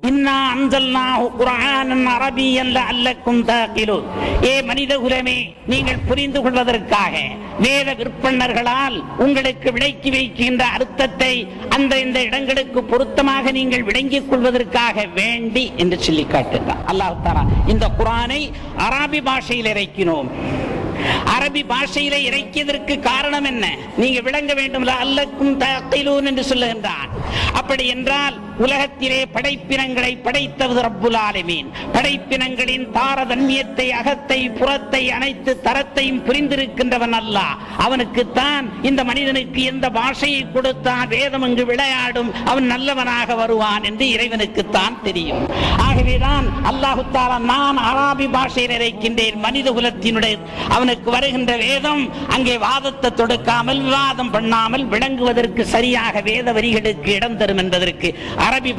இன்னா அன்ஸல்னாஹு குர்ஆனன் அரபியன் லஅல்லக்கும் தஅகிலூன். ஏ மனித குலமே, நீங்கள் புரிந்து கொள்வதற்காக வேத விற்பன்னர்களால் உங்களுக்கு விளக்கி வைக்கின்ற அர்த்தத்தை அந்த இந்த இடங்களுக்கு பொருத்தமாக நீங்கள் விளங்கிக் கொள்வதற்காக வேண்டி என்று சொல்லி காட்டுகிறார் அல்லாஹ் தஆலா. இந்த குர்ஆனை அரபி பாஷையில் இறக்கினோம். அரபி பாஷையில இறக்கியதற்கு காரணம் என்ன? நீங்க விளங்க வேண்டும். அல்லக்கும் தஅகிலூன் என்று சொல்லுகின்றான். அப்படி என்றால் உலகத்திலே படைப்பினங்களை படைத்தது ரப்புல் ஆலமீன். படைப்பினங்களின் தாரதன்யத்தை, அகத்தை, புறத்தை, அனைத்து தரத்தையும் புரிந்திருக்கின்றவன் அல்லாஹ். அவனுக்குத்தான் இந்த மனிதனுக்கு எந்த பாஷையை கொடுத்தான் வேதம் அங்கு விளையாடும், அவன் நல்லவனாக வருவான் என்று இறைவனுக்குத்தான் தெரியும். ஆகவேதான் அல்லாஹு தஆலா நான் அரபி பாஷையில் இறைக்கின்றேன். மனித குலத்தினுடைய அவனுக்கு வருகின்ற வேதம் அங்கே வாதத்தை தொடுக்காமல், விவாதம் பண்ணாமல் விளங்குவதற்கு சரியாக வேத வரிகளுக்கு இடம் தரும் என்பதற்கு அரபி